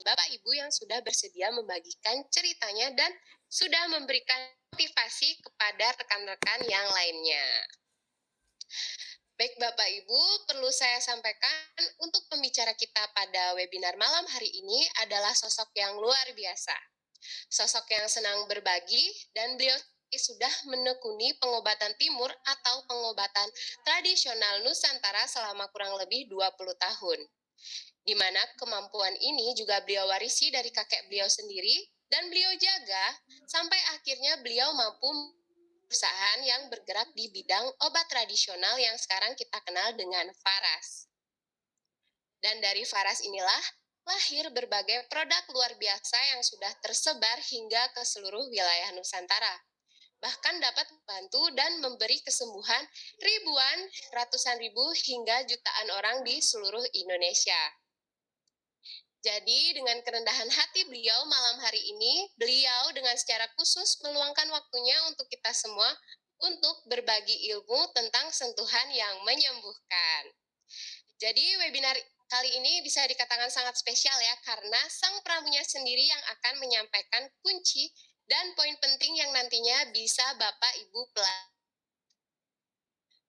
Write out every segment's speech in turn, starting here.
Bapak Ibu yang sudah bersedia membagikan ceritanya dan sudah memberikan motivasi kepada rekan-rekan yang lainnya. Baik Bapak Ibu, perlu saya sampaikan untuk pembicara kita pada webinar malam hari ini adalah sosok yang luar biasa. Sosok yang senang berbagi dan beliau sudah menekuni pengobatan timur atau pengobatan tradisional Nusantara selama kurang lebih 20 tahun. Di mana kemampuan ini juga beliau warisi dari kakek beliau sendiri dan beliau jaga sampai akhirnya beliau mampu perusahaan yang bergerak di bidang obat tradisional yang sekarang kita kenal dengan Faras. Dan dari Faras inilah lahir berbagai produk luar biasa yang sudah tersebar hingga ke seluruh wilayah Nusantara. Bahkan dapat membantu dan memberi kesembuhan ribuan, ratusan ribu hingga jutaan orang di seluruh Indonesia. Jadi dengan kerendahan hati beliau malam hari ini, beliau dengan secara khusus meluangkan waktunya untuk kita semua untuk berbagi ilmu tentang sentuhan yang menyembuhkan. Jadi webinar kali ini bisa dikatakan sangat spesial ya, karena sang pramunya sendiri yang akan menyampaikan kunci dan poin penting yang nantinya bisa Bapak Ibu pelajari.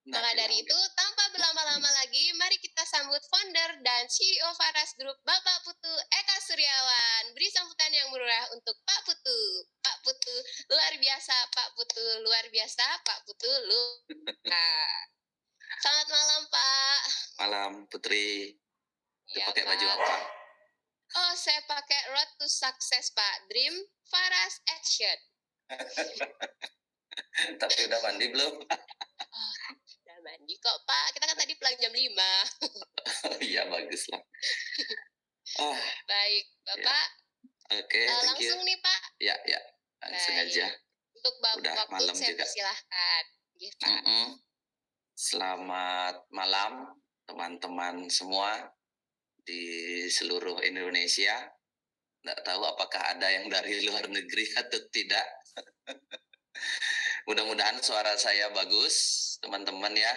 Maka dari itu, tanpa berlama-lama lagi, mari kita sambut founder dan CEO Faras Group, Bapak Putu Eka Suryawan. Beri sambutan yang meriah untuk Pak Putu. Pak Putu, luar biasa. Pak Putu, luar biasa. Pak Putu, Selamat malam, Pak. Malam, Putri. Ya, pakai baju apa? Oh, saya pakai Road to Success, Pak. Dream, Faras, Action. Tapi udah mandi belum? Oh, udah mandi kok, Pak. Kita kan tadi pulang jam 5. Iya, bagus lah. Baik, Bapak. Ya. Oke, langsung nih, Pak. Ya, langsung aja. Untuk Bapak waktu malam saya juga. Persilahkan. Selamat malam, teman-teman semua di seluruh Indonesia. Nggak tahu apakah ada yang dari luar negeri atau tidak. Mudah-mudahan suara saya bagus, teman-teman ya.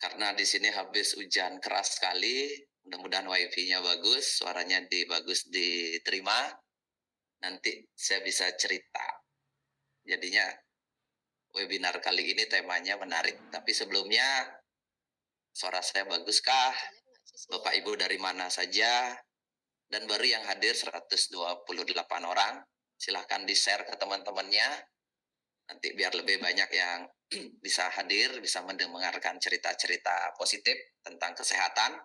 Karena di sini habis hujan keras sekali. Mudah-mudahan wifi-nya bagus, suaranya bagus diterima. Nanti saya bisa cerita. Jadinya webinar kali ini temanya menarik. Tapi sebelumnya, suara saya baguskah? Bapak Ibu dari mana saja? Dan baru yang hadir 128 orang. Silahkan di-share ke teman-temannya. Nanti biar lebih banyak yang bisa hadir, bisa mendengarkan cerita-cerita positif tentang kesehatan.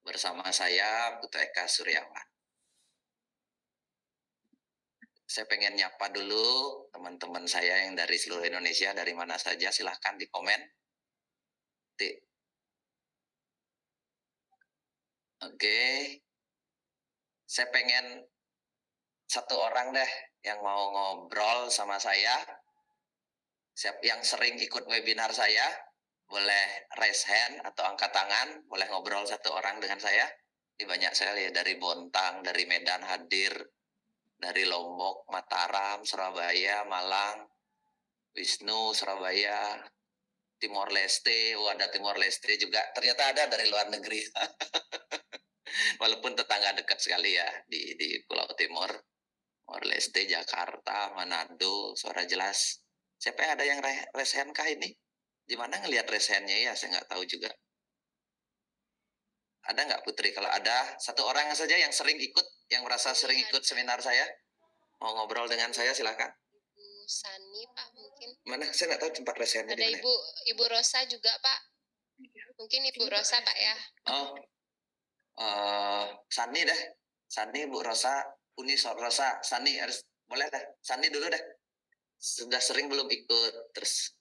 Bersama saya, Putu Eka Suryawan. Saya pengen nyapa dulu teman-teman saya yang dari seluruh Indonesia, dari mana saja, silahkan di komen. Oke. Saya pengen satu orang deh yang mau ngobrol sama saya. Siapa yang sering ikut webinar saya, boleh raise hand atau angkat tangan, boleh ngobrol satu orang dengan saya. Ini banyak sekali ya, dari Bontang, dari Medan hadir, dari Lombok, Mataram, Surabaya, Malang, Wisnu, Surabaya, Timor Leste, ada Timor Leste juga, ternyata ada dari luar negeri. Walaupun tetangga dekat sekali ya, di Pulau Timur, Timor Leste, Jakarta, Manado, suara jelas. Siapa yang ada yang resen kah ini? Di mana ngelihat resennya ya, saya nggak tahu juga. Ada nggak Putri? Kalau ada, satu orang saja yang sering ikut, yang merasa sering ikut seminar saya, mau ngobrol dengan saya, silakan. Ibu Sani, Pak, mungkin. Mana? Saya nggak tahu tempat resennya. Ada Ibu Rosa juga, Pak. Mungkin Ibu Rosa, Pak ya. Sani deh. Sani, Bu Rosa, Uni Rosa, Sani harus boleh deh. Sani dulu deh. Sudah sering belum ikut, terus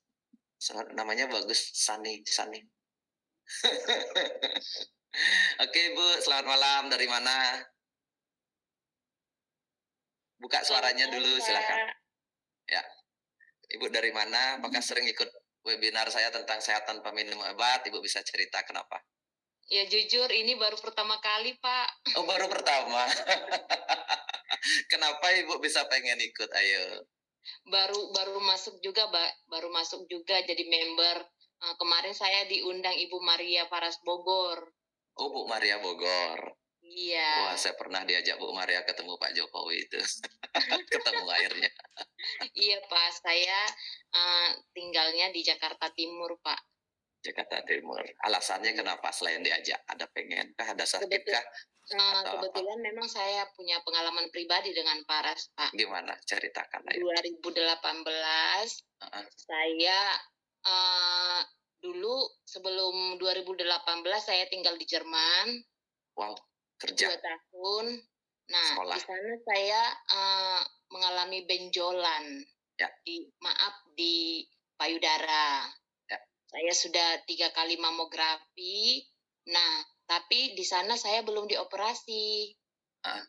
namanya bagus, Sani. Oke Bu, selamat malam. Dari mana? Buka suaranya dulu, silakan. Ya, Ibu dari mana? Apakah sering ikut webinar saya tentang sehat tanpa minum obat? Ibu bisa cerita kenapa? Ya jujur, ini baru pertama kali Pak. Oh baru pertama. Kenapa Ibu bisa pengen ikut? Ayo. Baru masuk juga, baru masuk juga jadi member. Kemarin saya diundang Ibu Maria Faras Bogor. Oh Bu Maria Bogor. Iya. Wah, saya pernah diajak Bu Maria ketemu Pak Jokowi itu. Ketemu airnya. Iya, Pak, saya, tinggalnya di Jakarta Timur, Pak. Jakarta Timur. Alasannya kenapa selain diajak? Ada pengen kah? Ada sakit Kebetu kah? Atau apa? kebetulan memang saya punya pengalaman pribadi dengan Paras, Pak. Gimana? Ceritakan ayo. 2018 Heeh. saya, dulu sebelum 2018 saya tinggal di Jerman Wow, kerja, 2 tahun. Nah, sekolah. di sana saya, mengalami benjolan Ya. di payudara. Ya. Saya sudah 3 kali mamografi. Nah, tapi di sana saya belum dioperasi. Heeh.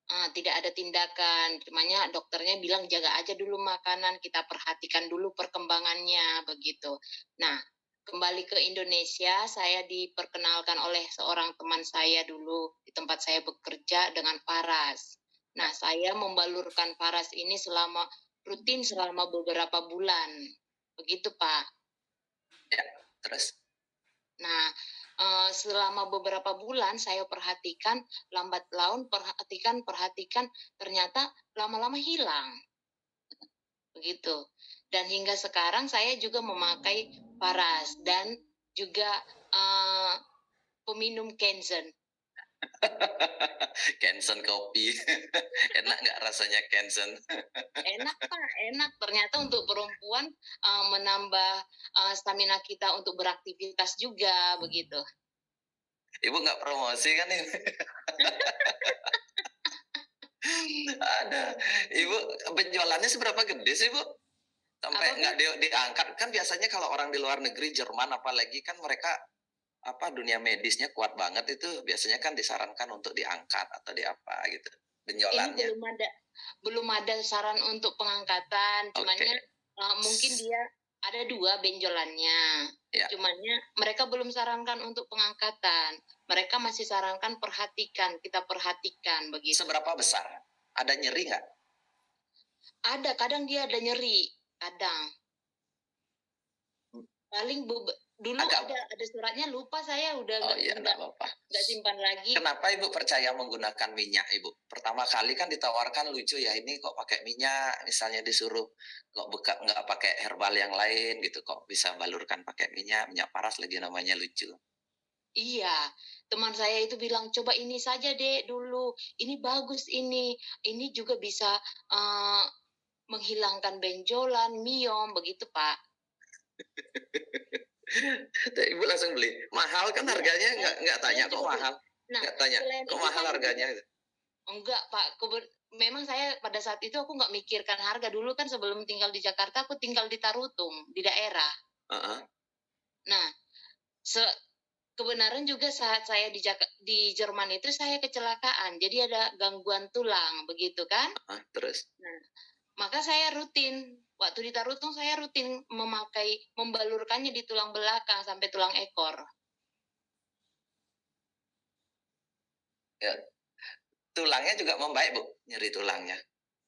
Tidak ada tindakan, cumanya dokternya bilang, "Jaga aja dulu makanan, kita perhatikan dulu perkembangannya," begitu. Nah, kembali ke Indonesia, saya diperkenalkan oleh seorang teman saya dulu di tempat saya bekerja dengan Paras. Nah, saya membalurkan Paras ini rutin selama beberapa bulan, begitu, Pak. Ya, terus? Nah, selama beberapa bulan saya perhatikan, lambat laun perhatikan, ternyata lama-lama hilang, begitu. Dan hingga sekarang saya juga memakai Paras dan juga, peminum Kenzen. Kensen kopi. Enak nggak rasanya Kensen? Enak, Pak, enak. Ternyata untuk perempuan, menambah, stamina kita untuk beraktivitas juga, begitu. Ibu nggak promosi kan ini? Ada. Ibu, penjualannya seberapa gede sih, Bu? Sampai Apa, nggak Pak? diangkat. Kan biasanya kalau orang di luar negeri, Jerman apalagi kan mereka dunia medisnya kuat banget itu biasanya kan disarankan untuk diangkat atau di apa gitu Ini penjualannya. belum ada saran untuk pengangkatan, Oke. cumannya, mungkin dia ada 2 benjolannya, Ya. cumannya mereka belum sarankan untuk pengangkatan. Mereka masih sarankan kita perhatikan, begitu. Seberapa besar? Ada nyeri nggak? Kadang dia ada nyeri, kadang. Paling dulu Agak. ada suratnya, lupa saya, udah Oh iya, nggak apa-apa. nggak simpan lagi. Kenapa Ibu percaya menggunakan minyak, Ibu? Pertama kali kan ditawarkan lucu ya, ini kok pakai minyak, misalnya disuruh kok nggak pakai herbal yang lain gitu, kok bisa balurkan pakai minyak paras lagi namanya lucu. Iya, teman saya itu bilang, "Coba ini saja, Dek, dulu. Ini bagus ini. Ini juga bisa, menghilangkan benjolan, miom," begitu, Pak. Ibu langsung beli. Mahal kan Iya, harganya? Nggak saya tanya kok juga beli. mahal? Nah, Nggak tanya, selain kok itu mahal saya juga harganya? enggak, Pak, memang saya pada saat itu aku nggak mikirkan harga. Dulu kan sebelum tinggal di Jakarta, aku tinggal di Tarutung, di daerah. Heeh. Nah, se kebenaran juga saat saya di Jerman itu saya kecelakaan, jadi ada gangguan tulang, begitu kan. Terus? Nah, maka saya rutin, waktu di Tarutung saya rutin membalurkannya di tulang belakang sampai tulang ekor. Ya, tulangnya juga membaik, Bu? Nyeri tulangnya?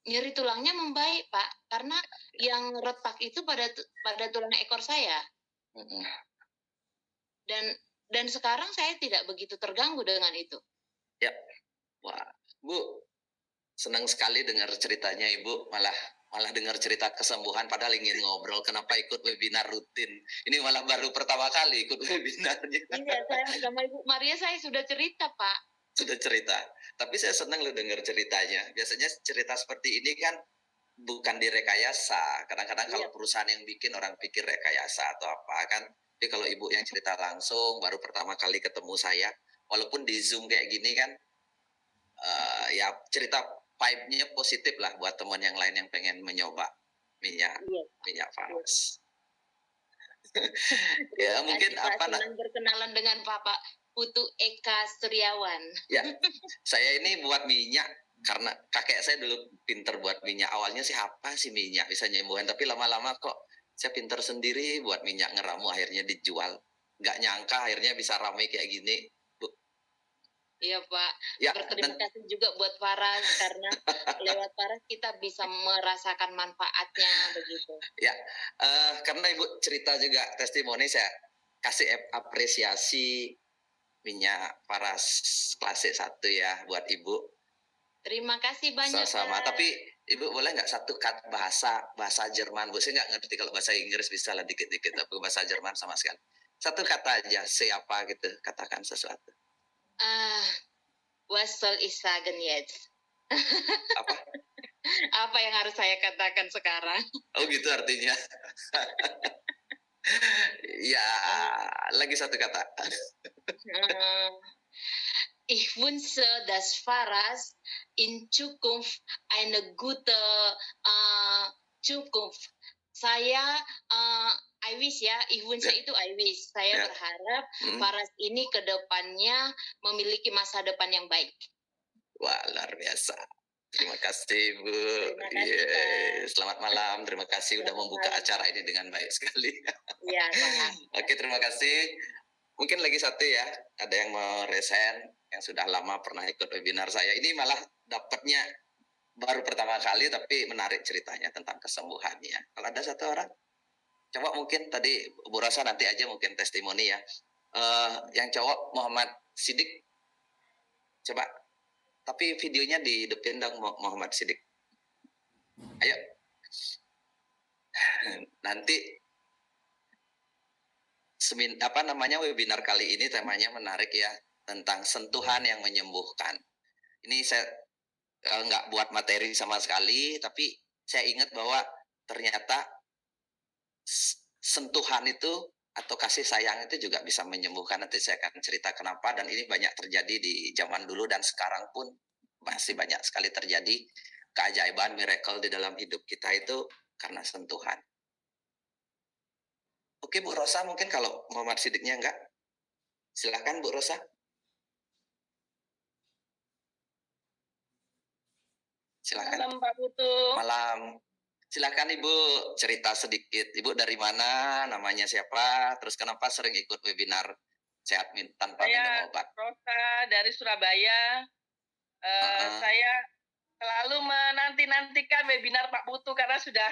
Nyeri tulangnya membaik, Pak, karena yang retak itu pada tulang ekor saya. Mhm. Dan sekarang saya tidak begitu terganggu dengan itu. Ya. Wah, Bu, senang sekali dengar ceritanya Ibu, malah dengar cerita kesembuhan padahal ingin ngobrol kenapa ikut webinar rutin. Ini malah baru pertama kali ikut webinarnya. Iya, saya sama Ibu Maria saya sudah cerita, Pak. Sudah cerita. Tapi saya senang loh dengar ceritanya. Biasanya cerita seperti ini kan bukan direkayasa. Kadang-kadang kalau Iya. perusahaan yang bikin orang pikir rekayasa atau apa kan. Tapi kalau Ibu yang cerita langsung, baru pertama kali ketemu saya, walaupun di Zoom kayak gini kan, ya cerita vibe-nya positif lah buat teman yang lain yang pengen mencoba minyak Iya. paras. Terima Ya mungkin kasih, Pak, senang berkenalan dengan Bapak Putu Eka Suryawan. Ya, saya ini buat minyak karena kakek saya dulu pinter buat minyak. Awalnya sih apa sih minyak bisa nyembuhin, tapi lama-lama kok saya pinter sendiri buat minyak ngeramu akhirnya dijual. Nggak nyangka akhirnya bisa ramai kayak gini, Bu. Iya, Pak. Ya, Berterima kasih juga buat Paras karena lewat Paras kita bisa merasakan manfaatnya, begitu. Ya, karena Ibu cerita juga testimoni, saya kasih apresiasi minyak paras klasik 1 ya buat Ibu. Terima kasih banyak. Sama-sama. Kak. Tapi Ibu boleh nggak satu bahasa Jerman? Bu, saya nggak ngerti kalau bahasa Inggris bisa lah dikit-dikit, tapi bahasa Jerman sama sekali. Satu kata aja, siapa gitu, katakan sesuatu. Was soll ich sagen jetzt? Apa? Apa yang harus saya katakan sekarang? Oh gitu artinya. Ya, lagi satu kata. Ich wünsche, dass Faras in Zukunft eine gute Zukunft. Saya I wish ya, ich wünsche itu I wish. Saya berharap Faras ini ke depannya memiliki masa depan yang baik. Wah, luar biasa. Terima kasih, Bu. Terima kasih, Selamat malam. Terima kasih sudah membuka acara ini dengan baik sekali. Iya, Pak. Oke, terima kasih. Mungkin lagi satu ya, ada yang mau resen, yang sudah lama pernah ikut webinar saya. Ini malah dapatnya baru pertama kali, tapi menarik ceritanya tentang kesembuhannya. Kalau ada satu orang, coba mungkin tadi Bu Rosa nanti aja mungkin testimoni ya. Yang cowok Muhammad Sidik, coba. Tapi videonya dihidupin dong Muhammad Sidik. Ayo. Nanti webinar kali ini temanya menarik ya, tentang sentuhan yang menyembuhkan. Ini saya nggak buat materi sama sekali, tapi saya ingat bahwa ternyata sentuhan itu atau kasih sayang itu juga bisa menyembuhkan. Nanti saya akan cerita kenapa, dan ini banyak terjadi di zaman dulu dan sekarang pun masih banyak sekali terjadi keajaiban, miracle di dalam hidup kita itu karena sentuhan. Oke, Bu Rosa, mungkin kalau Muhammad Sidiknya enggak, silakan Bu Rosa. Silakan. Malam Pak Putu. Malam. Silakan Ibu cerita sedikit. Ibu dari mana, namanya siapa, terus kenapa sering ikut webinar sehat tanpa minum obat? Rosa dari Surabaya. Saya selalu menanti-nantikan webinar Pak Putu karena sudah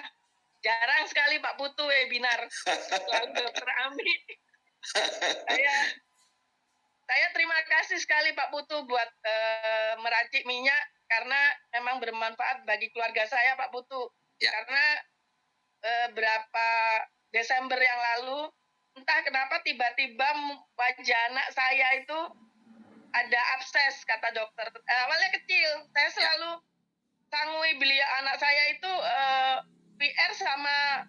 jarang sekali Pak Putu webinar. Selalu Dokter Ami. Saya terima kasih sekali Pak Putu buat meracik minyak karena memang bermanfaat bagi keluarga saya Pak Putu. Ya. Karena berapa Desember yang lalu, entah kenapa tiba-tiba wajah anak saya itu ada abses, kata dokter. Awalnya kecil, saya selalu sangui beli anak saya itu PR sama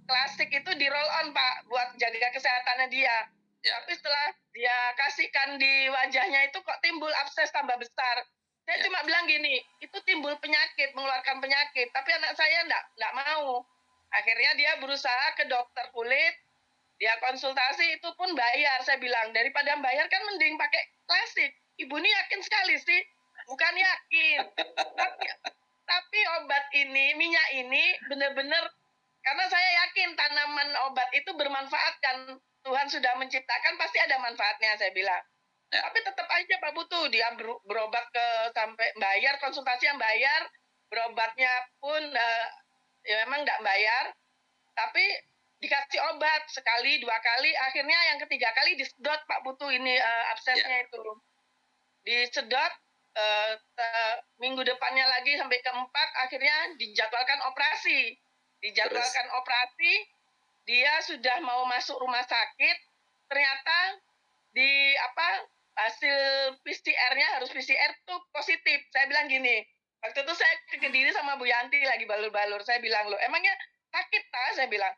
klasik itu di roll on Pak, buat jaga kesehatannya dia. Ya. Tapi setelah dia kasihkan di wajahnya itu kok timbul abses tambah besar. Saya cuma bilang gini, itu timbul penyakit, mengeluarkan penyakit. Tapi anak saya enggak mau. Akhirnya dia berusaha ke dokter kulit, dia konsultasi, itu pun bayar. Saya bilang, daripada bayar kan mending pakai klasik. Ibu ini yakin sekali sih, bukan yakin. Tapi obat ini, minyak ini benar-benar, karena saya yakin tanaman obat itu bermanfaat kan. Tuhan sudah menciptakan, pasti ada manfaatnya, saya bilang. Ya. Tapi tetap aja Pak Putu, dia berobat sampai bayar, konsultasi yang bayar, berobatnya pun ya memang nggak bayar, tapi dikasih obat sekali, 2 kali, akhirnya yang ketiga kali disedot Pak Putu ini absesnya itu. Disedot, minggu depannya lagi sampai keempat, akhirnya dijadwalkan operasi. Operasi, dia sudah mau masuk rumah sakit, ternyata hasil PCR-nya harus PCR tuh positif. Saya bilang gini, waktu itu saya ke Kediri sama Bu Yanti lagi balur-balur. Saya bilang, loh emangnya sakit tak? Saya bilang,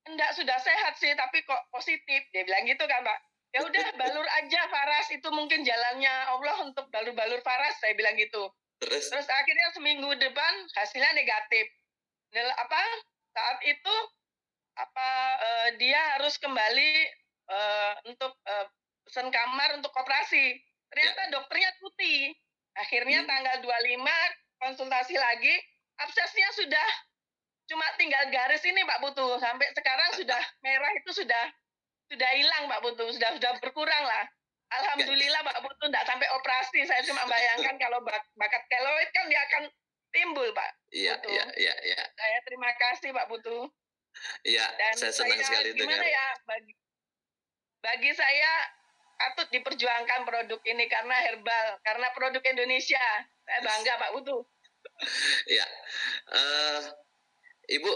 enggak, sudah sehat sih, tapi kok positif. Dia bilang gitu kan Pak. Ya udah balur aja Faras, itu mungkin jalannya Allah untuk balur-balur Faras. Saya bilang gitu. Terus akhirnya seminggu depan hasilnya negatif. Saat itu dia harus kembali untuk pesan kamar untuk operasi. Ternyata dokternya cuti. Akhirnya tanggal 25 konsultasi lagi, absesnya sudah cuma tinggal garis ini Pak Putu. Sampai sekarang sudah merah, itu sudah hilang Pak Putu, sudah berkurang lah. Alhamdulillah Pak Putu enggak sampai operasi. Saya cuma bayangkan kalau bakat keloid kan dia akan timbul Pak. Iya. Saya terima kasih Pak Putu. Iya, saya senang sekali dengar. Gimana ya, bagi saya patut diperjuangkan produk ini karena herbal, karena produk Indonesia. Saya bangga Pak Putu. Ya, Ibu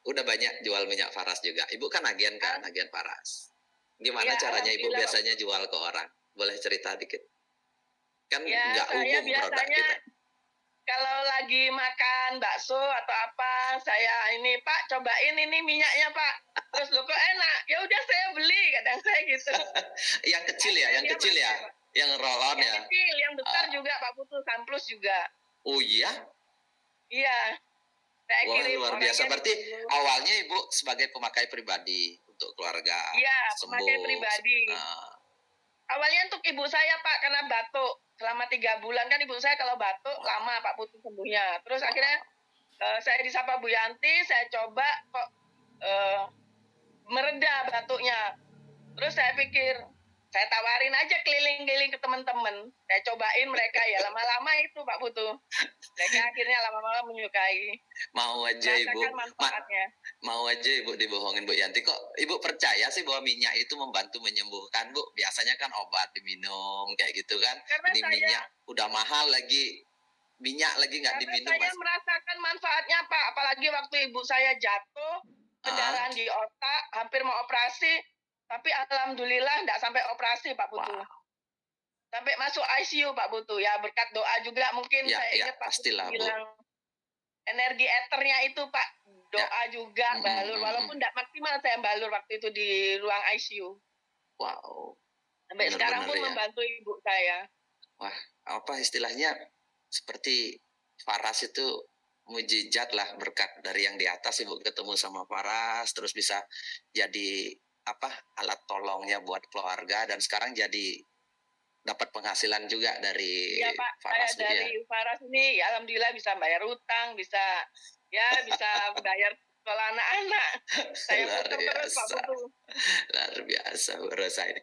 udah banyak jual minyak paras juga. Ibu kan agen kan, agen paras. Gimana Ya, caranya Ibu alhamdulillah, biasanya jual ke orang? Boleh cerita dikit? Kan ya nggak saya umum produk biasanya kita. kalau lagi makan bakso atau apa, saya ini Pak cobain ini minyaknya Pak. Terus lo kok enak, ya udah saya beli, kadang saya gitu. Yang kecil ya, yang Akhirnya kecil dia ya, pakai, Pak. yang roll on Yang ya. kecil, yang besar juga Pak Putu, Samplus juga. Oh iya, Iya, saya wah kirim luar orangnya biasa. Berarti dulu. awalnya Ibu sebagai pemakai pribadi untuk keluarga Iya, pemakai sembuh. pribadi. Awalnya untuk ibu saya Pak, karena batuk. Selama 3 bulan kan ibu saya kalau batuk lama Pak Putu sembuhnya. Terus akhirnya saya disapa Bu Yanti, saya coba kok mereda batuknya. Terus saya pikir, saya tawarin aja keliling-keliling ke teman-teman. Saya cobain mereka, ya lama-lama itu Pak Putu. Mereka akhirnya lama-lama menyukai. Mau aja Ibu, Merasakan manfaatnya. mau aja Ibu dibohongin Bu Yanti. Kok Ibu percaya sih bahwa minyak itu membantu menyembuhkan Bu? Biasanya kan obat diminum kayak gitu kan. Karena Ini minyak udah mahal lagi. Minyak lagi nggak diminum saya Mas. merasakan manfaatnya Pak. Apalagi waktu ibu saya jatuh, pendarahan di otak, hampir mau operasi. Tapi alhamdulillah nggak sampai operasi Pak Putu. Wow. Sampai masuk ICU Pak Putu. Ya berkat doa juga mungkin Ya, saya ya, ingat Pak Putu pastilah, Bu. bilang energi eternya itu Pak, doa juga balur. Walaupun nggak maksimal saya balur waktu itu di ruang ICU. Wow. Sampai sekarang pun ya. membantu ibu saya. Wah, apa istilahnya seperti Paras itu mujizat lah, berkat dari yang di atas Ibu ketemu sama Paras, terus bisa jadi apa alat tolongnya buat keluarga, dan sekarang jadi dapat penghasilan juga dari Iya Pak, Paras, saya dari Paras ini ya alhamdulillah bisa bayar utang, bisa bayar sekolah anak-anak. Saya luar putar terus Pak biasa, Putu. luar biasa Bu Rosa ini.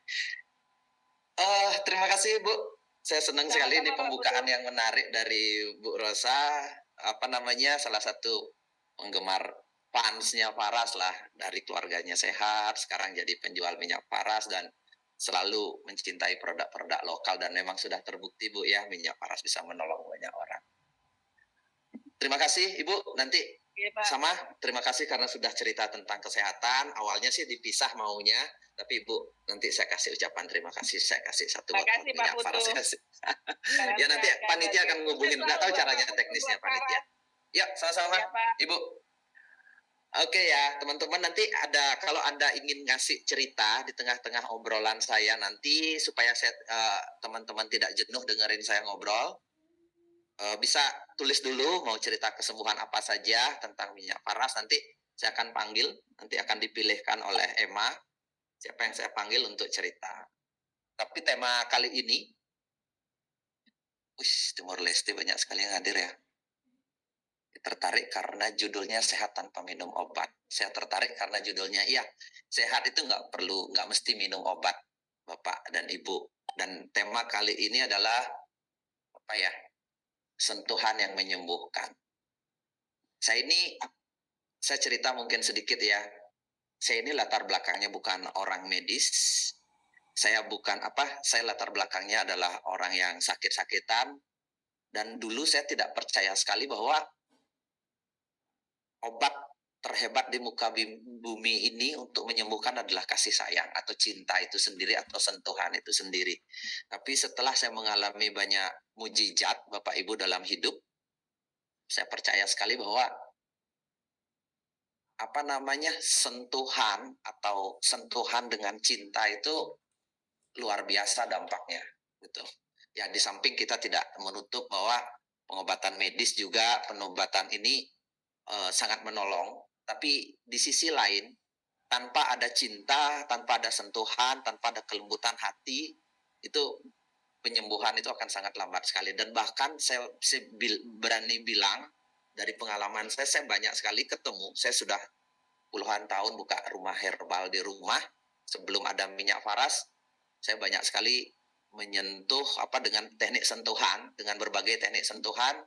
Terima kasih Bu. Saya senang sekali ini pembukaan yang menarik dari Bu Rosa. Apa namanya, salah satu penggemar fansnya Paras lah, dari keluarganya sehat, sekarang jadi penjual minyak Paras dan selalu mencintai produk-produk lokal, dan memang sudah terbukti Bu ya, minyak Paras bisa menolong banyak orang. Terima kasih Ibu. Nanti sama, terima kasih karena sudah cerita tentang kesehatan. Awalnya sih dipisah maunya, tapi Ibu nanti saya kasih ucapan terima kasih. Saya kasih satu botol minyak Paras. Ya nanti panitia akan menghubungin. Nggak tahu caranya teknisnya panitia. Ya, sama-sama Ibu. Oke ya teman-teman, nanti ada, kalau Anda ingin ngasih cerita di tengah-tengah obrolan saya nanti, supaya saya teman-teman tidak jenuh dengerin saya ngobrol, bisa tulis dulu mau cerita kesembuhan apa saja tentang minyak Paras. Nanti saya akan panggil, nanti akan dipilihkan oleh Emma siapa yang saya panggil untuk cerita. Tapi tema kali ini, Timor Leste banyak sekali yang hadir ya. Tertarik karena judulnya sehat tanpa minum obat. Saya tertarik karena judulnya, iya, sehat itu nggak mesti minum obat, Bapak dan Ibu. Dan tema kali ini adalah apa ya? Sentuhan yang menyembuhkan. Saya cerita mungkin sedikit ya. Saya ini latar belakangnya bukan orang medis. Saya latar belakangnya adalah orang yang sakit-sakitan. Dan dulu saya tidak percaya sekali bahwa obat terhebat di muka bumi ini untuk menyembuhkan adalah kasih sayang atau cinta itu sendiri atau sentuhan itu sendiri. Tapi setelah saya mengalami banyak mujizat Bapak Ibu dalam hidup, saya percaya sekali bahwa sentuhan atau sentuhan dengan cinta itu luar biasa dampaknya gitu. Ya, di samping kita tidak menutup bahwa pengobatan medis juga, pengobatan ini sangat menolong, tapi di sisi lain tanpa ada cinta, tanpa ada sentuhan, tanpa ada kelembutan hati, itu penyembuhan itu akan sangat lambat sekali. Dan bahkan saya berani bilang dari pengalaman saya banyak sekali ketemu, saya sudah puluhan tahun buka rumah herbal di rumah. Sebelum ada minyak Paras, saya banyak sekali menyentuh dengan teknik sentuhan, dengan berbagai teknik sentuhan,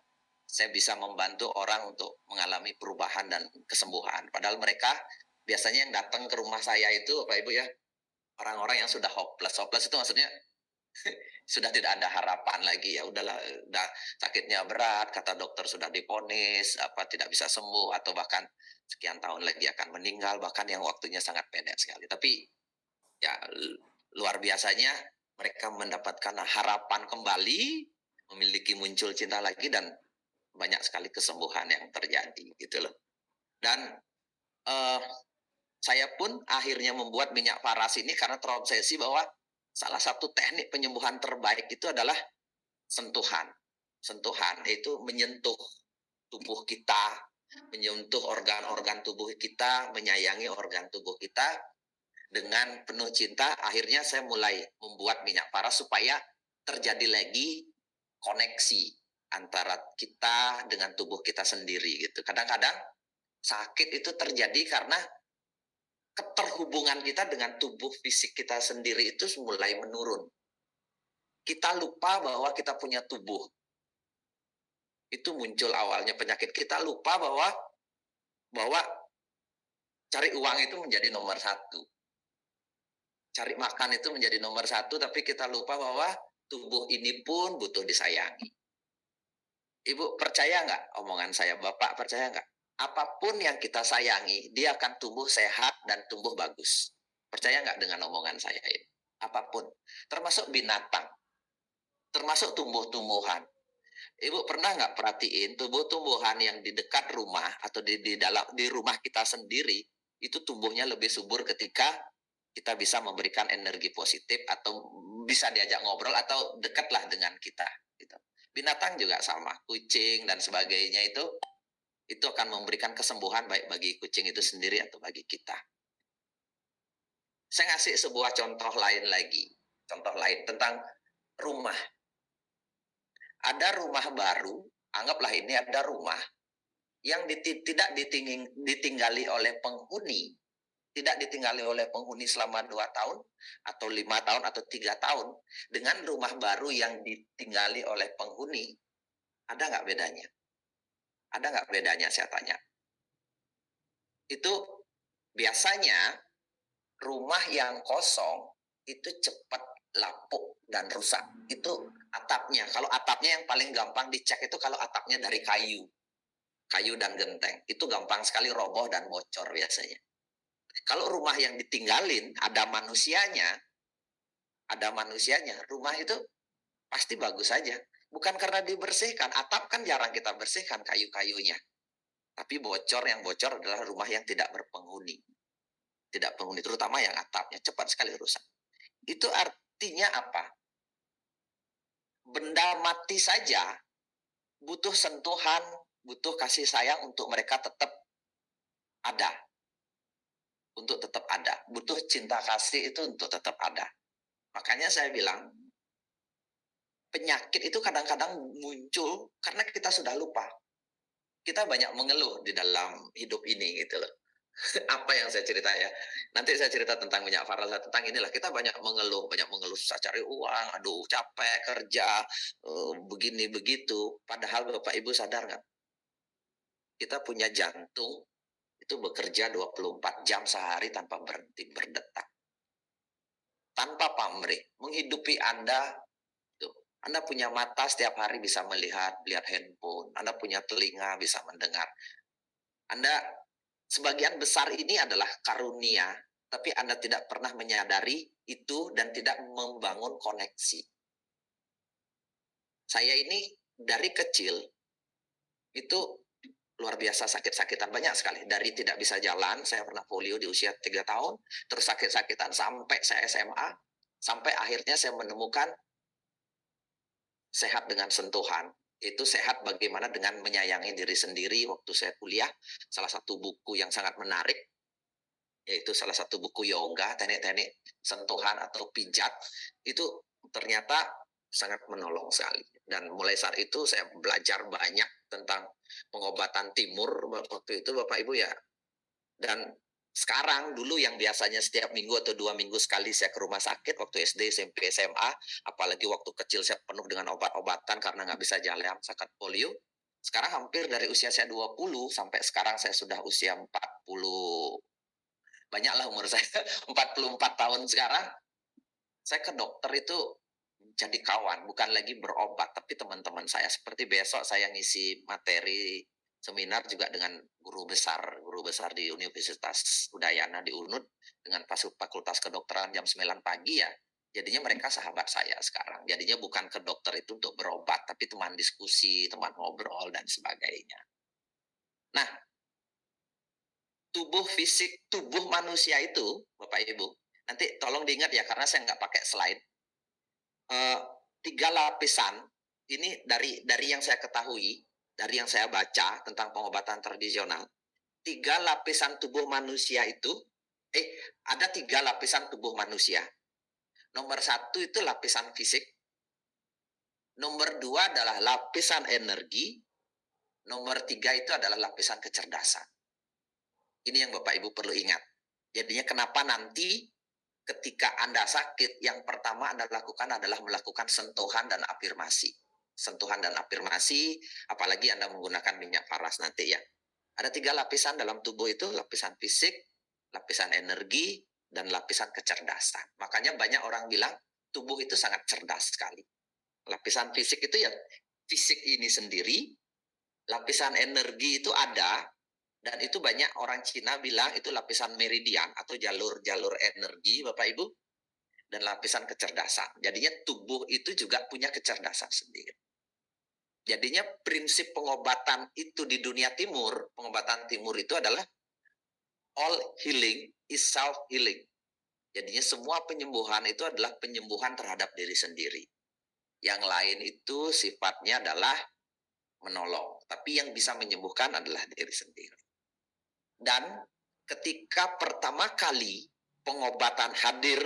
saya bisa membantu orang untuk mengalami perubahan dan kesembuhan. Padahal mereka biasanya yang datang ke rumah saya itu, Bapak Ibu ya, orang-orang yang sudah hopeless. Hopeless itu maksudnya sudah tidak ada harapan lagi, ya udahlah, udah sakitnya berat, kata dokter sudah divonis tidak bisa sembuh atau bahkan sekian tahun lagi akan meninggal, bahkan yang waktunya sangat pendek sekali. Tapi ya luar biasanya mereka mendapatkan harapan kembali, memiliki muncul cinta lagi, dan banyak sekali kesembuhan yang terjadi gitu loh. Dan saya pun akhirnya membuat minyak paras ini karena terobsesi bahwa salah satu teknik penyembuhan terbaik itu adalah sentuhan. Sentuhan itu menyentuh tubuh kita, menyentuh organ-organ tubuh kita, menyayangi organ tubuh kita dengan penuh cinta. Akhirnya saya mulai membuat minyak paras supaya terjadi lagi koneksi antara kita dengan tubuh kita sendiri gitu. Kadang-kadang sakit itu terjadi karena keterhubungan kita dengan tubuh fisik kita sendiri itu mulai menurun. Kita lupa bahwa kita punya tubuh. Itu muncul awalnya penyakit. Kita lupa bahwa cari uang itu menjadi nomor satu. Cari makan itu menjadi nomor satu, tapi kita lupa bahwa tubuh ini pun butuh disayangi. Ibu percaya nggak omongan saya? Bapak percaya nggak? Apapun yang kita sayangi, dia akan tumbuh sehat dan tumbuh bagus. Percaya nggak dengan omongan saya ini? Apapun, termasuk binatang, termasuk tumbuh-tumbuhan. Ibu pernah nggak perhatiin tumbuh-tumbuhan yang di dekat rumah atau di rumah kita sendiri itu tumbuhnya lebih subur ketika kita bisa memberikan energi positif atau bisa diajak ngobrol atau dekatlah dengan kita. Gitu. Binatang juga sama, kucing dan sebagainya itu akan memberikan kesembuhan baik bagi kucing itu sendiri atau bagi kita. Saya ngasih sebuah contoh lain lagi. Contoh lain tentang rumah. Ada rumah baru, anggaplah ini ada rumah yang tidak ditinggali oleh penghuni. Tidak ditinggali oleh penghuni selama 2 tahun, atau 5 tahun, atau 3 tahun. Dengan rumah baru yang ditinggali oleh penghuni, ada nggak bedanya? Ada nggak bedanya, saya tanya. Itu biasanya rumah yang kosong itu cepat lapuk dan rusak. Itu atapnya. Kalau atapnya yang paling gampang dicek itu kalau atapnya dari kayu dan genteng. Itu gampang sekali roboh dan bocor biasanya. Kalau rumah yang ditinggalin, ada manusianya, rumah itu pasti bagus saja. Bukan karena dibersihkan, atap kan jarang kita bersihkan kayu-kayunya. Tapi yang bocor adalah rumah yang tidak berpenghuni. Tidak penghuni, terutama yang atapnya, cepat sekali rusak. Itu artinya apa? Benda mati saja butuh sentuhan, butuh kasih sayang untuk mereka tetap ada. Untuk tetap ada. Butuh cinta kasih itu untuk tetap ada. Makanya saya bilang, penyakit itu kadang-kadang muncul karena kita sudah lupa. Kita banyak mengeluh di dalam hidup ini gitu loh. Apa yang saya cerita ya. Nanti saya cerita tentang minyak paras, tentang inilah. Kita banyak mengeluh susah cari uang, aduh capek kerja, begini begitu. Padahal Bapak Ibu sadar nggak? Kita punya jantung itu bekerja 24 jam sehari tanpa berhenti berdetak. Tanpa pamrih, menghidupi Anda. Anda punya mata setiap hari bisa lihat handphone. Anda punya telinga bisa mendengar. Anda sebagian besar ini adalah karunia, tapi Anda tidak pernah menyadari itu dan tidak membangun koneksi. Saya ini dari kecil itu luar biasa sakit-sakitan banyak sekali. Dari tidak bisa jalan, saya pernah polio di usia 3 tahun, terus sakit-sakitan sampai saya SMA, sampai akhirnya saya menemukan sehat dengan sentuhan. Itu sehat bagaimana dengan menyayangi diri sendiri. Waktu saya kuliah, salah satu buku yang sangat menarik, yaitu salah satu buku yoga, teknik-teknik sentuhan atau pijat, itu ternyata sangat menolong sekali. Dan mulai saat itu saya belajar banyak tentang pengobatan timur waktu itu Bapak Ibu ya. Dan sekarang dulu yang biasanya setiap minggu atau 2 minggu sekali saya ke rumah sakit waktu SD, SMP, SMA, apalagi waktu kecil saya penuh dengan obat-obatan karena nggak bisa jalan, sakit polio. Sekarang hampir dari usia saya 20 sampai sekarang saya sudah usia 40, banyaklah umur saya 44 tahun sekarang. Saya ke dokter itu jadi kawan, bukan lagi berobat, tapi teman-teman saya. Seperti besok saya ngisi materi seminar juga dengan guru besar di Universitas Udayana di UNUD dengan Fakultas Kedokteran jam 9 pagi ya. Jadinya mereka sahabat saya sekarang. Jadinya bukan ke dokter itu untuk berobat, tapi teman diskusi, teman ngobrol dan sebagainya. Nah, tubuh manusia itu, Bapak Ibu, nanti tolong diingat ya karena saya nggak pakai slide. 3 lapisan ini dari yang saya ketahui, dari yang saya baca tentang pengobatan tradisional. 3 lapisan tubuh manusia itu ada 3 lapisan tubuh manusia. Nomor 1 itu lapisan fisik. Nomor 2 adalah lapisan energi. Nomor 3 itu adalah lapisan kecerdasan. Ini yang Bapak Ibu perlu ingat. Jadinya kenapa nanti ketika Anda sakit, yang pertama Anda lakukan adalah melakukan sentuhan dan afirmasi. Sentuhan dan afirmasi, apalagi Anda menggunakan minyak paras nanti ya. Ada 3 lapisan dalam tubuh itu, lapisan fisik, lapisan energi, dan lapisan kecerdasan. Makanya banyak orang bilang, tubuh itu sangat cerdas sekali. Lapisan fisik itu ya, fisik ini sendiri, lapisan energi itu ada, dan itu banyak orang Cina bilang itu lapisan meridian atau jalur-jalur energi, Bapak Ibu, dan lapisan kecerdasan. Jadinya tubuh itu juga punya kecerdasan sendiri. Jadinya prinsip pengobatan itu di dunia timur, pengobatan timur itu adalah all healing is self-healing. Jadinya semua penyembuhan itu adalah penyembuhan terhadap diri sendiri. Yang lain itu sifatnya adalah menolong. Tapi yang bisa menyembuhkan adalah diri sendiri. Dan ketika pertama kali pengobatan hadir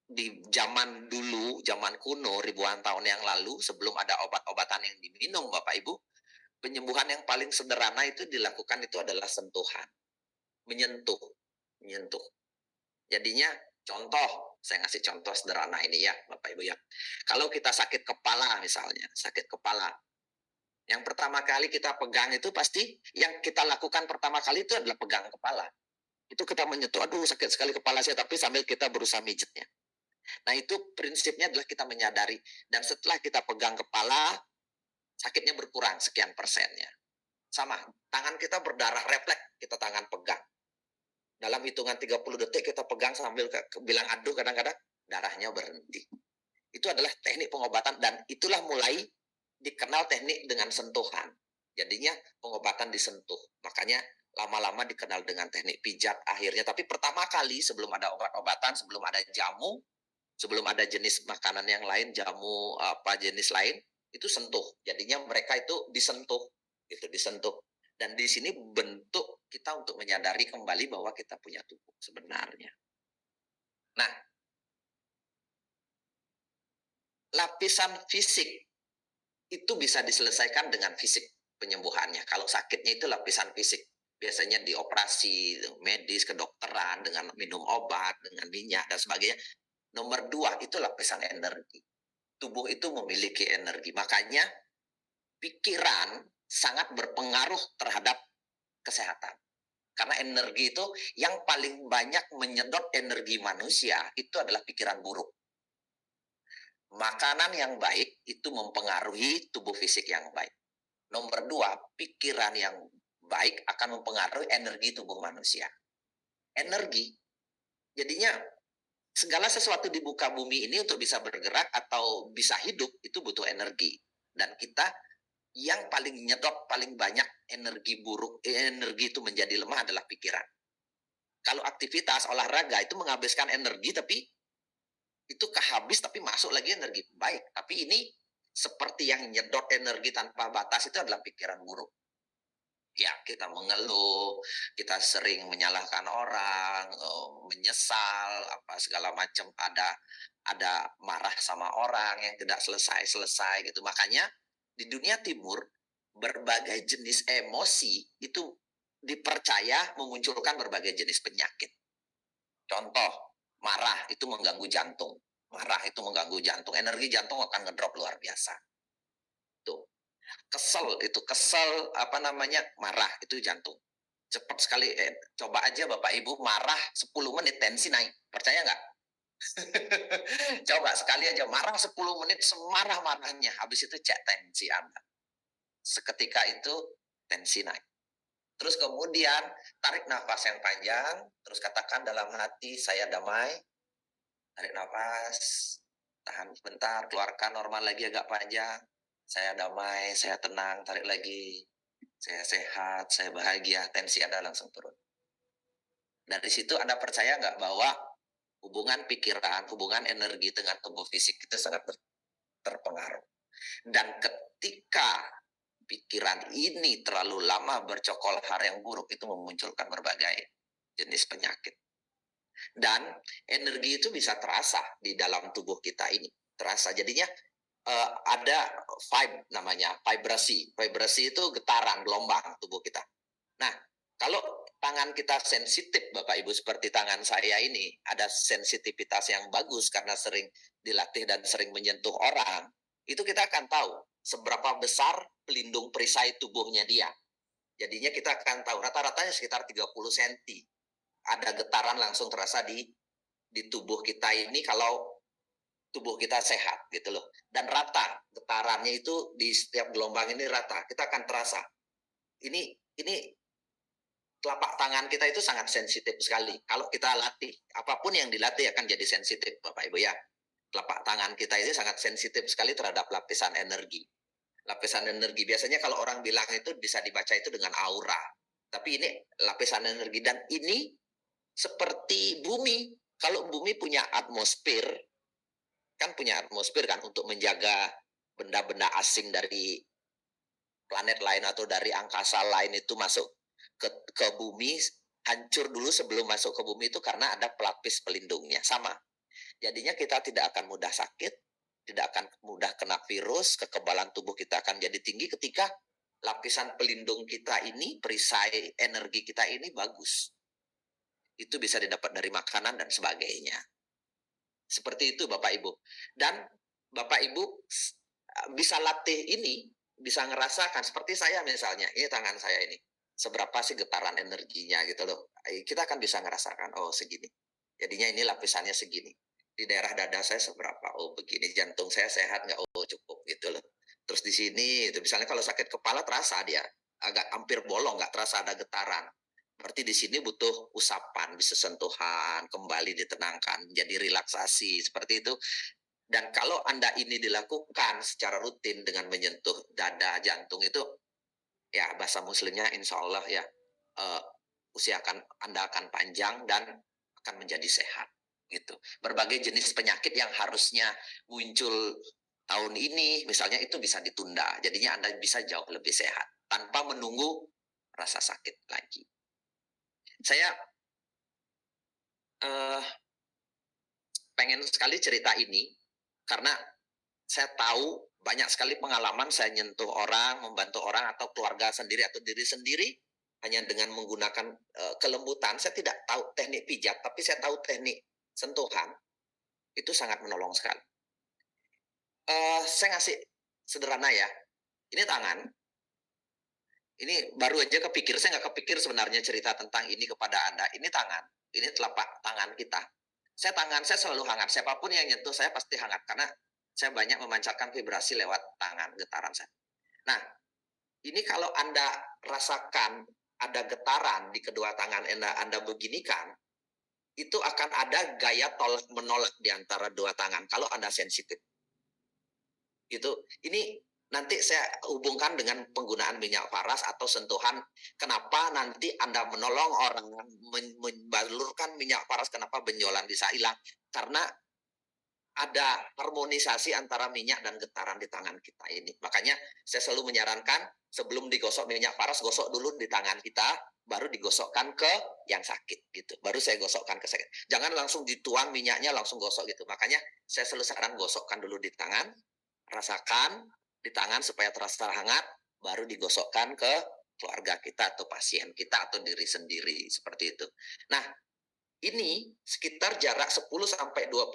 di zaman dulu, zaman kuno, ribuan tahun yang lalu, sebelum ada obat-obatan yang diminum, Bapak Ibu, penyembuhan yang paling sederhana itu dilakukan itu adalah sentuhan. Menyentuh. Jadinya, contoh, saya ngasih contoh sederhana ini ya, Bapak Ibu ya. Kalau kita sakit kepala misalnya, sakit kepala, yang pertama kali kita pegang itu pasti, yang kita lakukan pertama kali itu adalah pegang kepala. Itu kita menyentuh, aduh sakit sekali kepala saya, tapi sambil kita berusaha mijetnya. Nah itu prinsipnya adalah kita menyadari, dan setelah kita pegang kepala, sakitnya berkurang sekian persennya. Sama, tangan kita berdarah, refleks kita tangan pegang. Dalam hitungan 30 detik kita pegang sambil bilang aduh, kadang-kadang darahnya berhenti. Itu adalah teknik pengobatan, dan itulah mulai dikenal teknik dengan sentuhan. Jadinya pengobatan disentuh. Makanya lama-lama dikenal dengan teknik pijat akhirnya. Tapi pertama kali sebelum ada obat-obatan, sebelum ada jamu, sebelum ada jenis makanan yang lain, jamu apa jenis lain, itu sentuh. Jadinya mereka itu disentuh, disentuh. Dan di sini bentuk kita untuk menyadari kembali bahwa kita punya tubuh sebenarnya. Nah, lapisan fisik itu bisa diselesaikan dengan fisik penyembuhannya. Kalau sakitnya itu lapisan fisik. Biasanya di operasi medis, kedokteran, dengan minum obat, dengan minyak, dan sebagainya. Nomor 2 itu lapisan energi. Tubuh itu memiliki energi. Makanya pikiran sangat berpengaruh terhadap kesehatan. Karena energi itu yang paling banyak menyedot energi manusia itu adalah pikiran buruk. Makanan yang baik itu mempengaruhi tubuh fisik yang baik. Nomor 2, pikiran yang baik akan mempengaruhi energi tubuh manusia. Energi, jadinya segala sesuatu di muka bumi ini untuk bisa bergerak atau bisa hidup itu butuh energi. Dan kita yang paling nyedot paling banyak energi buruk, energi itu menjadi lemah adalah pikiran. Kalau aktivitas olahraga itu menghabiskan energi, tapi itu kehabis tapi masuk lagi energi baik. Tapi ini seperti yang nyedot energi tanpa batas itu adalah pikiran buruk. Ya, kita mengeluh, kita sering menyalahkan orang, menyesal, apa segala macam, ada marah sama orang yang tidak selesai gitu. Makanya di dunia timur berbagai jenis emosi itu dipercaya memunculkan berbagai jenis penyakit. Contoh, marah itu mengganggu jantung. Marah itu mengganggu jantung. Energi jantung akan ngedrop luar biasa. Tuh. Kesel, marah itu jantung. Cepat sekali, coba aja Bapak Ibu marah 10 menit tensi naik, percaya nggak? Coba sekali aja marah 10 menit semarah-marahnya, habis itu cek tensi Anda. Seketika itu tensi naik. Terus kemudian tarik nafas yang panjang, terus katakan dalam hati, saya damai. Tarik nafas, tahan sebentar, keluarkan normal lagi agak panjang. Saya damai, saya tenang, tarik lagi. Saya sehat, saya bahagia, tensi Anda langsung turun. Dari situ Anda percaya nggak bahwa hubungan pikiran, hubungan energi dengan tubuh fisik itu sangat terpengaruh. Dan ketika pikiran ini terlalu lama bercokol hal yang buruk, itu memunculkan berbagai jenis penyakit. Dan energi itu bisa terasa di dalam tubuh kita ini. Terasa, jadinya ada vibe namanya, vibrasi. Vibrasi itu getaran, gelombang tubuh kita. Nah, kalau tangan kita sensitif, Bapak Ibu, seperti tangan saya ini, ada sensitivitas yang bagus karena sering dilatih dan sering menyentuh orang, itu kita akan tahu seberapa besar pelindung perisai tubuhnya dia. Jadinya kita akan tahu rata-ratanya sekitar 30 cm. Ada getaran langsung terasa di tubuh kita ini kalau tubuh kita sehat gitu loh. Dan rata getarannya itu di setiap gelombang ini rata. Kita akan terasa. Ini telapak tangan kita itu sangat sensitif sekali. Kalau kita latih, apapun yang dilatih akan jadi sensitif, Bapak Ibu ya. Telapak tangan kita itu sangat sensitif sekali terhadap lapisan energi. Lapisan energi biasanya kalau orang bilang itu bisa dibaca itu dengan aura. Tapi ini lapisan energi, dan ini seperti bumi. Kalau bumi punya atmosfer, kan punya atmosfer kan untuk menjaga benda-benda asing dari planet lain atau dari angkasa lain itu masuk ke bumi, hancur dulu sebelum masuk ke bumi itu karena ada pelapis pelindungnya. Sama. Jadinya kita tidak akan mudah sakit, tidak akan mudah kena virus, kekebalan tubuh kita akan jadi tinggi ketika lapisan pelindung kita ini, perisai energi kita ini bagus. Itu bisa didapat dari makanan dan sebagainya. Seperti itu Bapak Ibu. Dan Bapak Ibu bisa latih ini, bisa ngerasakan seperti saya misalnya, ini tangan saya ini. Seberapa sih getaran energinya gitu loh. Kita akan bisa ngerasakan, oh segini. Jadinya ini lapisannya segini. Di daerah dada saya seberapa, oh begini. Jantung saya sehat nggak, oh cukup gitu loh. Terus di sini, itu misalnya kalau sakit kepala terasa dia agak hampir bolong, nggak terasa ada getaran. Berarti di sini butuh usapan, bisa sentuhan, kembali ditenangkan, jadi relaksasi, seperti itu. Dan kalau Anda ini dilakukan secara rutin dengan menyentuh dada, jantung itu, ya bahasa muslimnya insya Allah ya, Anda akan panjang dan akan menjadi sehat. Gitu. Berbagai jenis penyakit yang harusnya muncul tahun ini, misalnya itu bisa ditunda. Jadinya Anda bisa jauh lebih sehat, tanpa menunggu rasa sakit lagi. Saya pengen sekali cerita ini karena saya tahu banyak sekali pengalaman saya nyentuh orang, membantu orang atau keluarga sendiri atau diri sendiri hanya dengan menggunakan kelembutan. Saya tidak tahu teknik pijat, tapi saya tahu teknik sentuhan. Itu sangat menolong sekali. Saya ngasih sederhana ya. Ini tangan. Ini baru aja kepikir, saya nggak kepikir sebenarnya cerita tentang ini kepada Anda. Ini tangan, ini telapak tangan kita. Tangan saya selalu hangat, siapapun yang nyentuh saya pasti hangat, karena saya banyak memancarkan vibrasi lewat tangan, getaran saya. Nah, ini kalau Anda rasakan ada getaran di kedua tangan Anda beginikan, itu akan ada gaya tolak-menolak di antara dua tangan, kalau Anda sensitif. Ini nanti saya hubungkan dengan penggunaan minyak paras atau sentuhan. Kenapa nanti Anda menolong orang membalurkan minyak paras, kenapa benjolan bisa hilang? Karena ada harmonisasi antara minyak dan getaran di tangan kita ini. Makanya saya selalu menyarankan sebelum digosok minyak paras, gosok dulu di tangan kita, baru digosokkan ke yang sakit gitu. Baru saya gosokkan ke sakit. Jangan langsung dituang minyaknya langsung gosok gitu. Makanya saya selalu saran gosokkan dulu di tangan, rasakan di tangan supaya terasa hangat, baru digosokkan ke keluarga kita atau pasien kita atau diri sendiri, seperti itu. Nah, ini sekitar jarak 10-20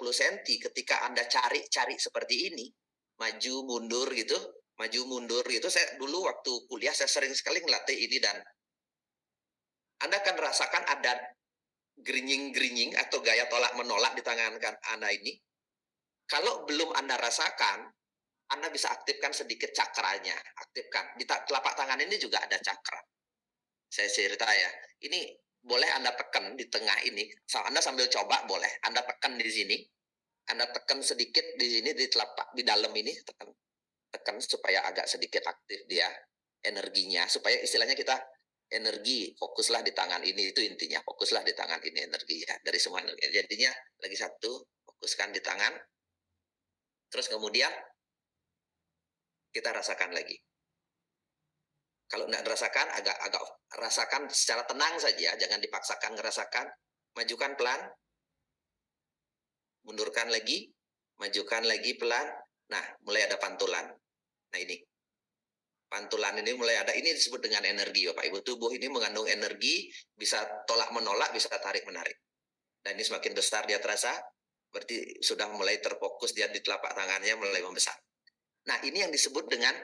cm ketika Anda cari-cari seperti ini, maju mundur gitu, Saya dulu waktu kuliah saya sering sekali ngelatih ini, dan Anda akan rasakan ada gerinying-gerinying atau gaya tolak-menolak di tangan Anda ini. Kalau belum Anda rasakan, Anda bisa aktifkan sedikit cakranya. Aktifkan. Di telapak tangan ini juga ada cakra. Saya cerita ya. Ini boleh Anda tekan di tengah ini. Anda sambil coba boleh. Anda tekan di sini. Anda tekan sedikit di sini, di telapak, di dalam ini. Tekan supaya agak sedikit aktif dia energinya. Supaya istilahnya kita energi, fokuslah di tangan ini, itu intinya, fokuslah di tangan ini energi ya, dari semua energi. Jadinya lagi satu, fokuskan di tangan, terus kemudian kita rasakan lagi. Kalau nggak rasakan, agak rasakan secara tenang saja, jangan dipaksakan ngerasakan. Majukan pelan, mundurkan lagi, majukan lagi pelan. Nah, mulai ada pantulan. Nah ini, pantulan ini mulai ada, ini disebut dengan energi Bapak Ibu. Tubuh ini mengandung energi, bisa tolak menolak, bisa tarik menarik. Dan ini semakin besar dia terasa, berarti sudah mulai terfokus dia di telapak tangannya mulai membesar. Nah ini yang disebut dengan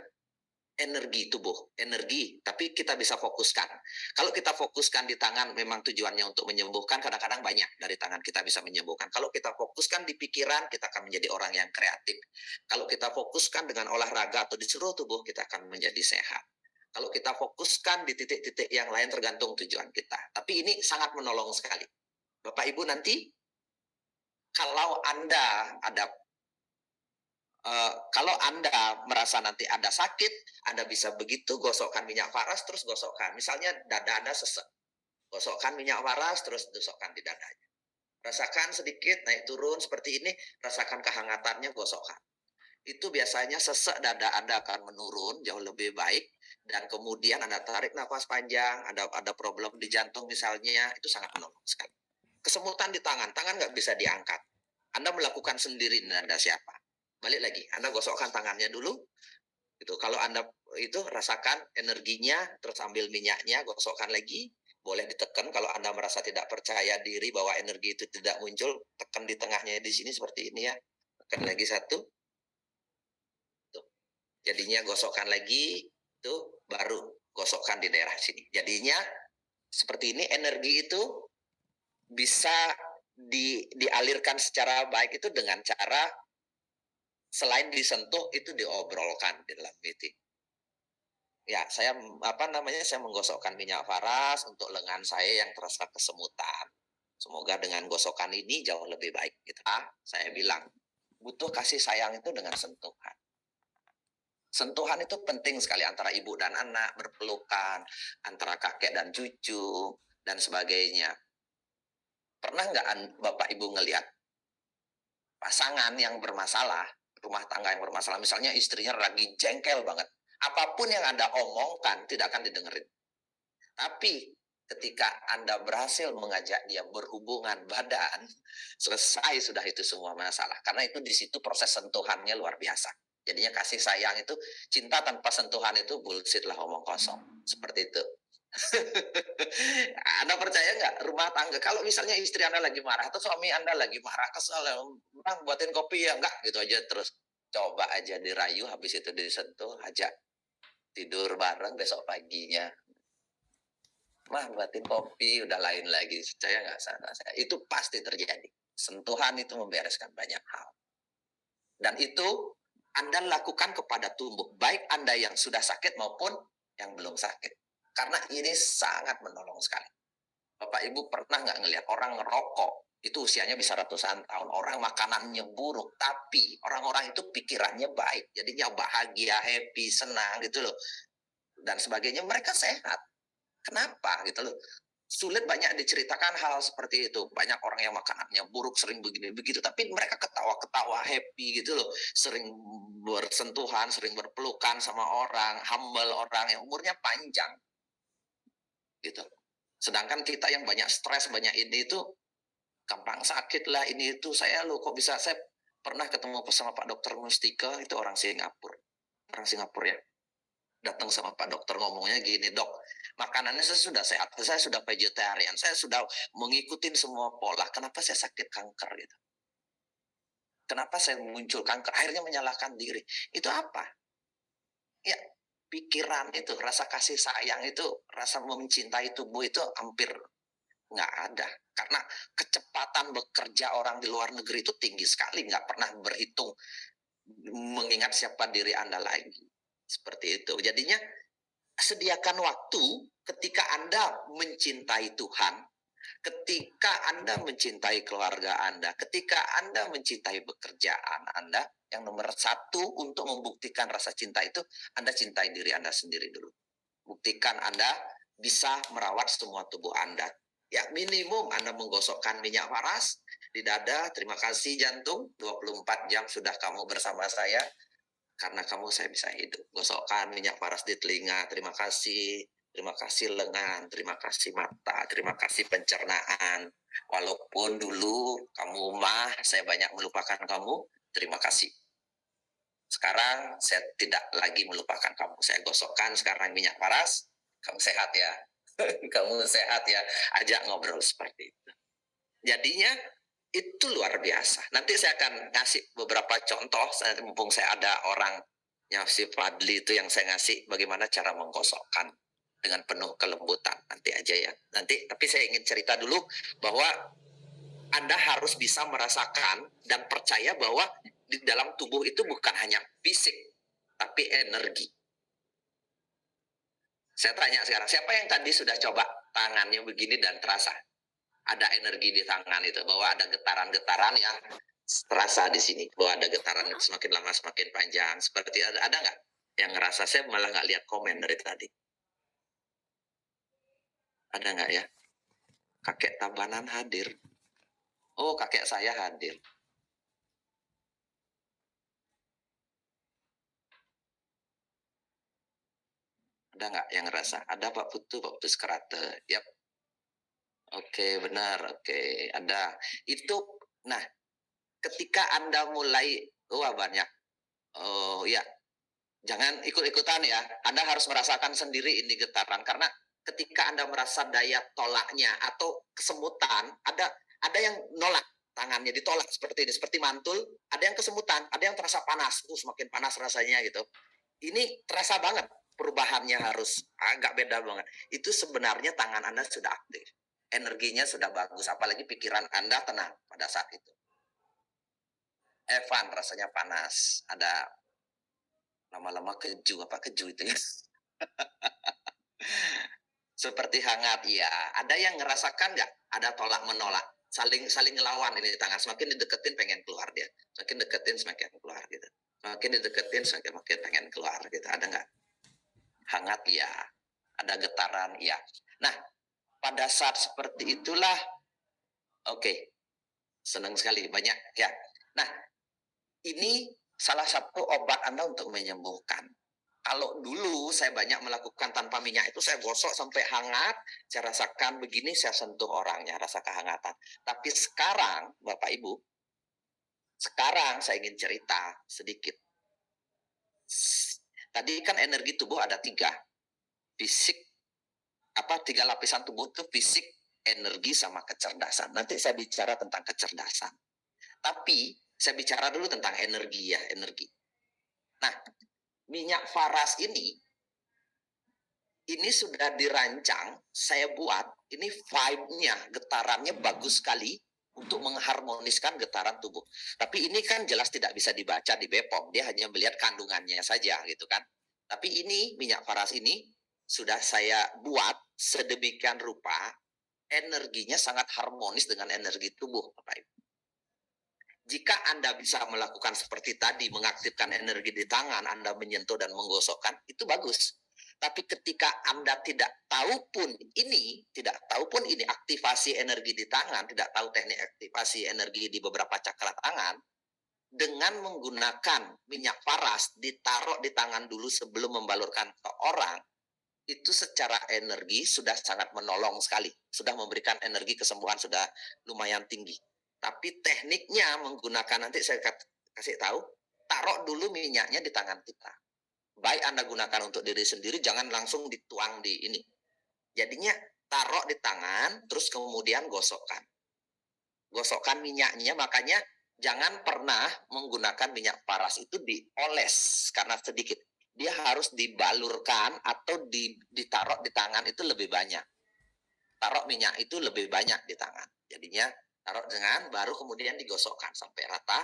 energi tubuh, energi, tapi kita bisa fokuskan. Kalau kita fokuskan di tangan, memang tujuannya untuk menyembuhkan, kadang-kadang banyak dari tangan kita bisa menyembuhkan. Kalau kita fokuskan di pikiran, kita akan menjadi orang yang kreatif. Kalau kita fokuskan dengan olahraga atau di seluruh tubuh, kita akan menjadi sehat. Kalau kita fokuskan di titik-titik yang lain, tergantung tujuan kita. Tapi ini sangat menolong sekali. Bapak Ibu nanti, kalau Anda ada kalau Anda merasa nanti Anda sakit, Anda bisa begitu gosokkan minyak paras, terus gosokkan. Misalnya dada Anda sesek, gosokkan minyak paras, terus gosokkan di dadanya. Rasakan sedikit, naik turun seperti ini, rasakan kehangatannya, gosokkan. Itu biasanya sesek dada Anda akan menurun, jauh lebih baik. Dan kemudian Anda tarik nafas panjang, ada problem di jantung misalnya, itu sangat menolong sekali. Kesemutan di tangan nggak bisa diangkat. Anda melakukan sendiri, Anda siapa? Balik lagi, Anda gosokkan tangannya dulu. Itu kalau Anda itu rasakan energinya, terus ambil minyaknya, gosokkan lagi. Boleh ditekan kalau Anda merasa tidak percaya diri bahwa energi itu tidak muncul, tekan di tengahnya di sini seperti ini ya. Tekan lagi satu. Tuh. Jadinya gosokkan lagi, itu baru gosokkan di daerah sini. Jadinya seperti ini, energi itu bisa dialirkan secara baik itu dengan cara selain disentuh itu diobrolkan di dalam meeting. Ya, saya saya menggosokkan minyak paras untuk lengan saya yang terasa kesemutan. Semoga dengan gosokan ini jauh lebih baik. Gitu. Saya bilang, butuh kasih sayang itu dengan sentuhan. Sentuhan itu penting sekali antara ibu dan anak, berpelukan, antara kakek dan cucu, dan sebagainya. Pernah nggak Bapak Ibu ngelihat pasangan yang bermasalah, rumah tangga yang bermasalah, misalnya istrinya lagi jengkel banget, apapun yang Anda omongkan tidak akan didengerin. Tapi ketika Anda berhasil mengajak dia berhubungan badan, selesai sudah itu semua masalah. Karena itu di situ proses sentuhannya luar biasa. Jadinya kasih sayang itu, cinta tanpa sentuhan itu bullshit lah, omong kosong. Seperti itu. Anda percaya nggak rumah tangga, kalau misalnya istri Anda lagi marah atau suami Anda lagi marah, kesel, Bang buatin kopi ya, enggak gitu aja terus. Coba aja dirayu, habis itu disentuh, ajak tidur bareng besok paginya. Mah buatin kopi, udah lain lagi. Percaya nggak sana saya? Itu pasti terjadi. Sentuhan itu membereskan banyak hal. Dan itu Anda lakukan kepada tubuh, baik Anda yang sudah sakit maupun yang belum sakit. Karena ini sangat menolong sekali. Bapak Ibu pernah nggak ngelihat orang ngerokok, itu usianya bisa ratusan tahun, orang makanannya buruk, tapi orang-orang itu pikirannya baik, jadinya bahagia, happy, senang gitu loh, dan sebagainya, mereka sehat. Kenapa gitu loh? Sulit banyak diceritakan hal seperti itu. Banyak orang yang makanannya buruk, sering begini begitu, tapi mereka ketawa-ketawa, happy gitu loh, sering bersentuhan, sering berpelukan sama orang, humble orang yang umurnya panjang gitu. Sedangkan kita yang banyak stres, banyak ini itu gampang sakit lah, ini itu. Saya kok bisa, saya pernah ketemu sama Pak Dokter Mustika, itu orang Singapura ya. Datang sama Pak Dokter ngomongnya gini, Dok, makanannya saya sudah sehat, saya sudah vegetarian, saya sudah mengikuti semua pola, kenapa saya sakit kanker gitu? Kenapa saya muncul kanker? Akhirnya menyalahkan diri. Itu apa? Ya, pikiran itu, rasa kasih sayang itu, rasa mencintai tubuh itu hampir nggak ada. Karena kecepatan bekerja orang di luar negeri itu tinggi sekali, nggak pernah berhitung mengingat siapa diri Anda lagi. Seperti itu. Jadinya sediakan waktu ketika Anda mencintai Tuhan, ketika Anda mencintai keluarga Anda, ketika Anda mencintai pekerjaan Anda, yang nomor satu untuk membuktikan rasa cinta itu, Anda cintai diri Anda sendiri dulu. Buktikan Anda bisa merawat semua tubuh Anda. Ya, minimum Anda menggosokkan minyak paras di dada. Terima kasih jantung, 24 jam sudah kamu bersama saya. Karena kamu saya bisa hidup. Gosokkan minyak paras di telinga. Terima kasih. Terima kasih lengan. Terima kasih mata. Terima kasih pencernaan. Walaupun dulu kamu saya banyak melupakan kamu. Terima kasih. Sekarang saya tidak lagi melupakan kamu. Saya gosokkan sekarang minyak paras. Kamu sehat ya. Kamu sehat ya. Ajak ngobrol seperti itu. Jadinya itu luar biasa. Nanti saya akan ngasih beberapa contoh. Mumpung saya ada orang yang si Fadli itu yang saya ngasih bagaimana cara menggosokkan dengan penuh kelembutan. Nanti aja ya. Nanti, tapi saya ingin cerita dulu bahwa Anda harus bisa merasakan dan percaya bahwa di dalam tubuh itu bukan hanya fisik, tapi energi. Saya tanya sekarang, siapa yang tadi sudah coba tangannya begini dan terasa? Ada energi di tangan itu, bahwa ada getaran-getaran yang terasa di sini, bahwa ada getaran itu semakin lama semakin panjang. Seperti ada nggak yang ngerasa? Saya malah nggak lihat komen dari tadi. Ada nggak ya? Kakek Tabanan hadir. Oh, kakek saya hadir. Ada nggak yang ngerasa? Ada Pak Putu Skerate. Yap. Oke, benar. Oke, ada. Itu, nah, ketika Anda mulai, banyak. Oh ya, jangan ikut-ikutan ya. Anda harus merasakan sendiri ini getaran. Karena ketika Anda merasa daya tolaknya atau kesemutan, ada yang nolak. Tangannya ditolak seperti ini, seperti mantul. Ada yang kesemutan, ada yang terasa panas. Semakin panas rasanya gitu. Ini terasa banget. Perubahannya harus agak beda banget. Itu sebenarnya tangan Anda sudah aktif. Energinya sudah bagus, apalagi pikiran Anda tenang pada saat itu. Evan rasanya panas, ada lama-lama keju itu ya. Seperti hangat, ya. Ada yang ngerasakan nggak? Ada tolak menolak, saling ngelawan ini di tangan. Semakin dideketin pengen keluar dia, semakin deketin semakin keluar gitu. Semakin dideketin semakin pengen keluar gitu. Ada nggak? Hangat ya, ada getaran ya. Nah, pada saat seperti itulah, oke, senang sekali, banyak ya. Nah, ini salah satu obat Anda untuk menyembuhkan. Kalau dulu saya banyak melakukan tanpa minyak itu, saya gosok sampai hangat, saya rasakan begini, saya sentuh orangnya, rasa kehangatan. Tapi sekarang, Bapak Ibu, sekarang saya ingin cerita sedikit. Tadi kan energi tubuh ada 3. Fisik, 3 lapisan tubuh itu fisik, energi, sama kecerdasan. Nanti saya bicara tentang kecerdasan. Tapi saya bicara dulu tentang energi ya, energi. Nah, minyak faras ini sudah dirancang, saya buat, ini vibe-nya, getarannya bagus sekali untuk mengharmoniskan getaran tubuh. Tapi ini kan jelas tidak bisa dibaca di BPOM, dia hanya melihat kandungannya saja gitu kan. Tapi ini minyak faras ini sudah saya buat sedemikian rupa, energinya sangat harmonis dengan energi tubuh, Bapak Ibu. Jika Anda bisa melakukan seperti tadi, mengaktifkan energi di tangan, Anda menyentuh dan menggosokkan, itu bagus. Tapi ketika Anda tidak tahu pun ini aktivasi energi di tangan, tidak tahu teknik aktivasi energi di beberapa cakra tangan, dengan menggunakan minyak paras, ditaruh di tangan dulu sebelum membalurkan ke orang, itu secara energi sudah sangat menolong sekali. Sudah memberikan energi kesembuhan, sudah lumayan tinggi. Tapi tekniknya menggunakan, nanti saya kasih tahu, taruh dulu minyaknya di tangan kita. Baik Anda gunakan untuk diri sendiri, jangan langsung dituang di ini. Jadinya taruh di tangan, terus kemudian gosokkan. Gosokkan minyaknya, makanya jangan pernah menggunakan minyak paras itu dioles karena sedikit. dia harus dibalurkan atau ditaruh di tangan itu lebih banyak. Taruh minyak itu lebih banyak di tangan. Jadinya taruh dengan baru kemudian digosokkan sampai rata